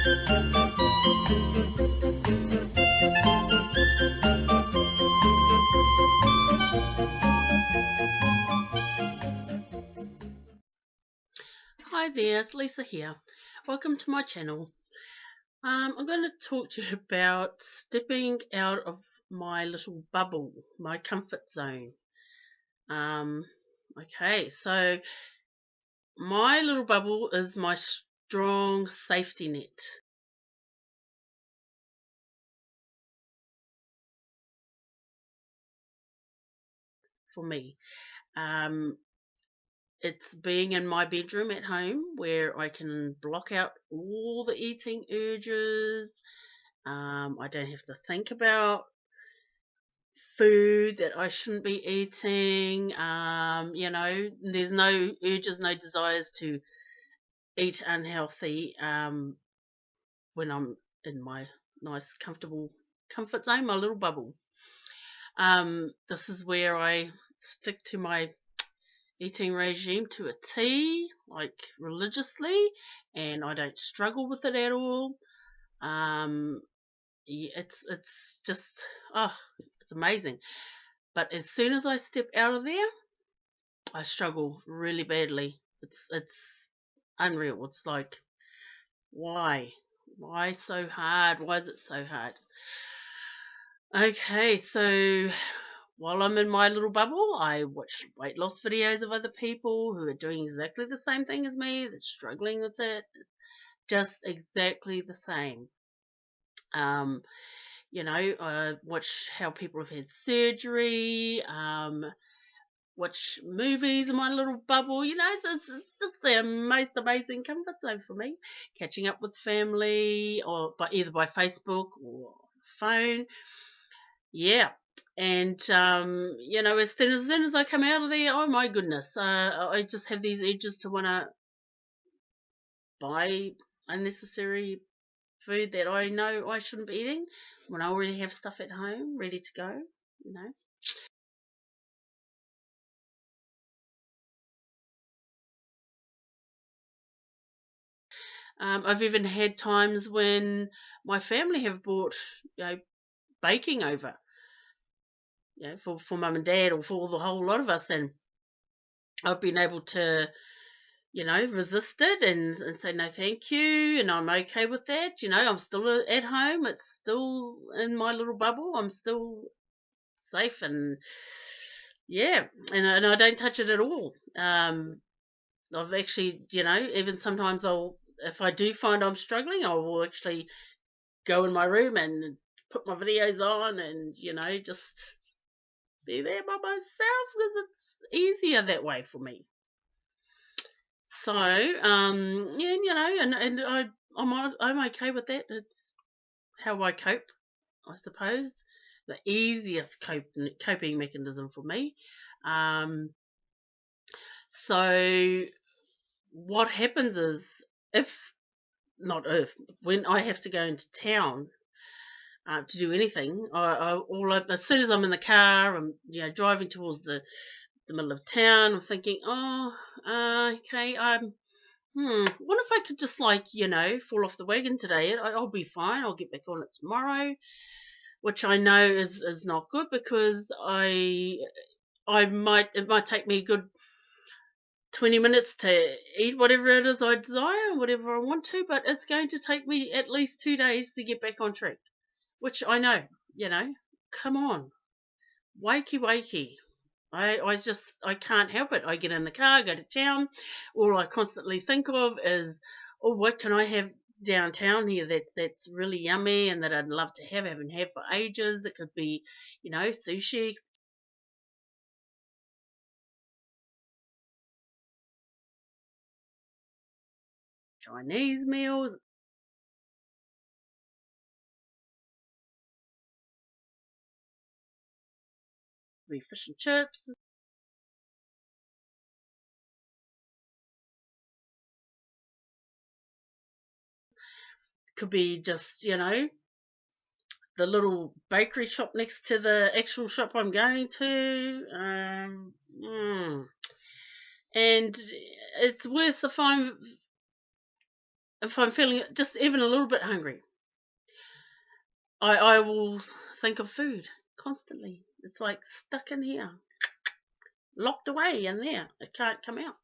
Hi there, it's Lisa here. Welcome to my channel. I'm going to talk to you about stepping out of my little bubble, my comfort zone. Okay, so my little bubble is my strong safety net for me. It's being in my bedroom at home where I can block out all the eating urges. I don't have to think about food that I shouldn't be eating. There's no urges, no desires to eat unhealthy when I'm in my nice, comfortable comfort zone, my little bubble. This is where I stick to my eating regime to a T, like religiously, and I don't struggle with it at all. It's just it's amazing. But as soon as I step out of there, I struggle really badly. It's unreal. It's like, why? Why so hard? Why is it so hard? Okay, so while I'm in my little bubble, I watch weight loss videos of other people who are doing exactly the same thing as me. They're struggling with it, just exactly the same. Watch how people have had surgery, watch movies in my little bubble. It's just the most amazing comfort zone for me. Catching up with family, or either by Facebook or phone. Yeah. And as soon as I come out of there, oh my goodness, I just have these urges to want to buy unnecessary food that I know I shouldn't be eating when I already have stuff at home ready to go. You know. I've even had times when my family have bought, baking over, for mum and dad or for the whole lot of us, and I've been able to, resist it and say no, thank you, and I'm okay with that. I'm still at home. It's still in my little bubble. I'm still safe, and yeah, and I don't touch it at all. I've actually, even sometimes if I do find I'm struggling, I will actually go in my room and put my videos on and, just be there by myself because it's easier that way for me. So, I'm okay with that. It's how I cope, I suppose. The easiest coping mechanism for me. So what happens is, when I have to go into town to do anything, as soon as I'm in the car, I'm driving towards the middle of town. I'm thinking, okay, what if I could just fall off the wagon today? I'll be fine. I'll get back on it tomorrow, which I know is not good because it might take me a good 20 minutes to eat whatever it is I desire, whatever I want to, but it's going to take me at least 2 days to get back on track, which I know, come on, wakey. I can't help it. I get in the car, go to town. All I constantly think of is, oh, what can I have downtown here that's really yummy and that I'd love to have, haven't had for ages. It could be, sushi, Chinese meals, be fish and chips. Could be just, the little bakery shop next to the actual shop I'm going to. And it's worse if I'm if I'm feeling just even a little bit hungry, I will think of food constantly. It's like stuck in here, locked away in there. It can't come out.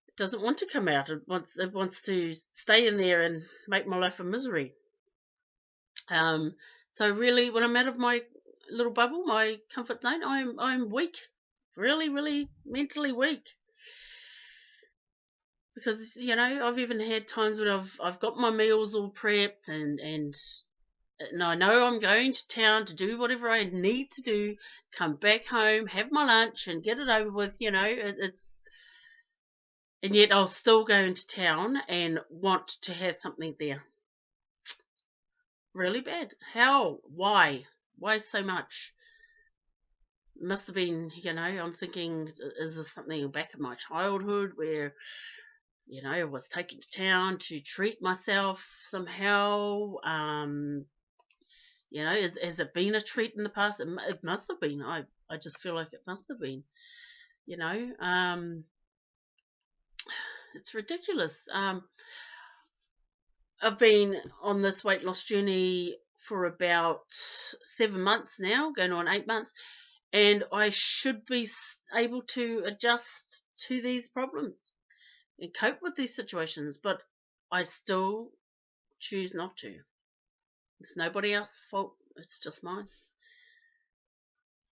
It doesn't want to come out. It wants to stay in there and make my life a misery. Um, so really, when I'm out of my little bubble, my comfort zone, I'm weak, really, really mentally weak. Because I've even had times when I've got my meals all prepped and I know I'm going to town to do whatever I need to do, come back home, have my lunch, and get it over with. It's and yet I'll still go into town and want to have something there. Really bad. How? Why? Why so much? Must have been, I'm thinking, is this something back in my childhood where, I was taken to town to treat myself somehow? Has it been a treat in the past? It must have been. I just feel like it must have been. You know, um, it's ridiculous. I've been on this weight loss journey for about 7 months now, going on 8 months, and I should be able to adjust to these problems and cope with these situations, but I still choose not to. It's nobody else's fault. It's just mine.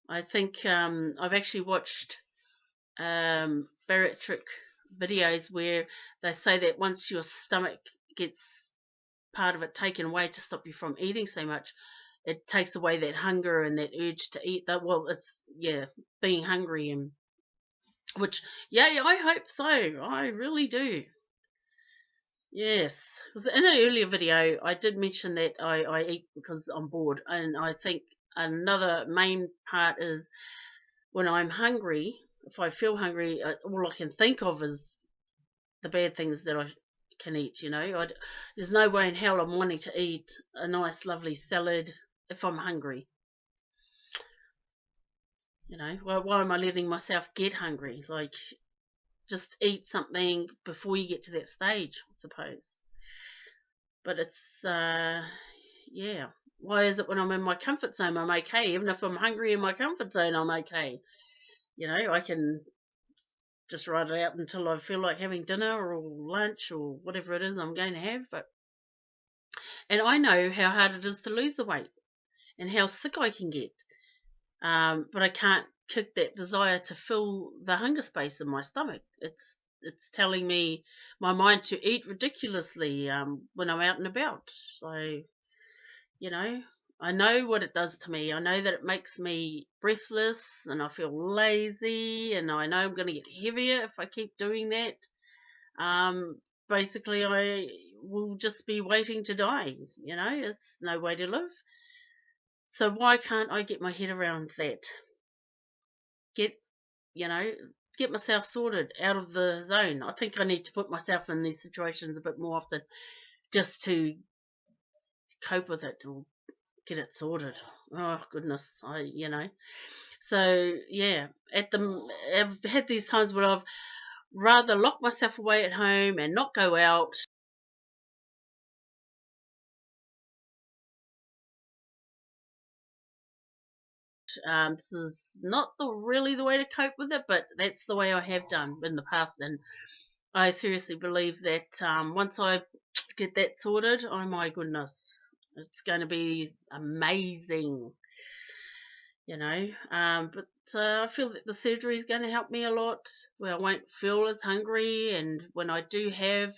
I think I've actually watched bariatric videos where they say that once your stomach gets part of it taken away to stop you from eating so much, it takes away that hunger and that urge to eat. That well, it's being hungry and which I hope so. I really do. Yes, because in an earlier video I did mention that I eat because I'm bored, and I think another main part is when I'm hungry. If I feel hungry, all I can think of is the bad things that I can eat. There's no way in hell I'm wanting to eat a nice, lovely salad if I'm hungry. Why am I letting myself get hungry? Like, just eat something before you get to that stage, I suppose. But it's, yeah. Why is it when I'm in my comfort zone, I'm okay? Even if I'm hungry in my comfort zone, I'm okay. I can just ride it out until I feel like having dinner or lunch or whatever it is I'm going to have. And I know how hard it is to lose the weight and how sick I can get. But I can't kick that desire to fill the hunger space in my stomach. It's telling me my mind to eat ridiculously when I'm out and about. So you know, I know what it does to me. I know that it makes me breathless and I feel lazy, and I know I'm going to get heavier if I keep doing that. Um, Basically, I will just be waiting to die. It's no way to live. So why can't I get my head around that? Get, you know, get myself sorted out of the zone. I think I need to put myself in these situations a bit more often just to cope with it or get it sorted. Oh goodness, So yeah, I've had these times where I've rather lock myself away at home and not go out. This is not really the way to cope with it, but that's the way I have done in the past, and I seriously believe that once I get that sorted, oh my goodness, it's going to be amazing. But I feel that the surgery is going to help me a lot, where I won't feel as hungry, and when I do have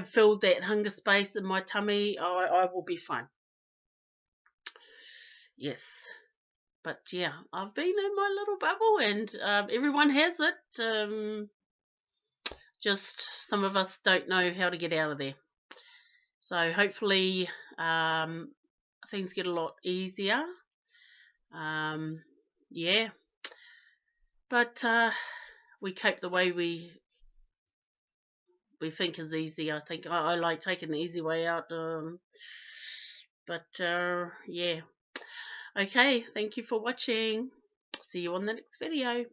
filled that hunger space in my tummy, I will be fine. Yes. But yeah, I've been in my little bubble, and everyone has it. Just some of us don't know how to get out of there. So hopefully things get a lot easier. Yeah, but we cope the way we think is easy. I think I like taking the easy way out. But yeah, Okay, thank you for watching. See you on the next video.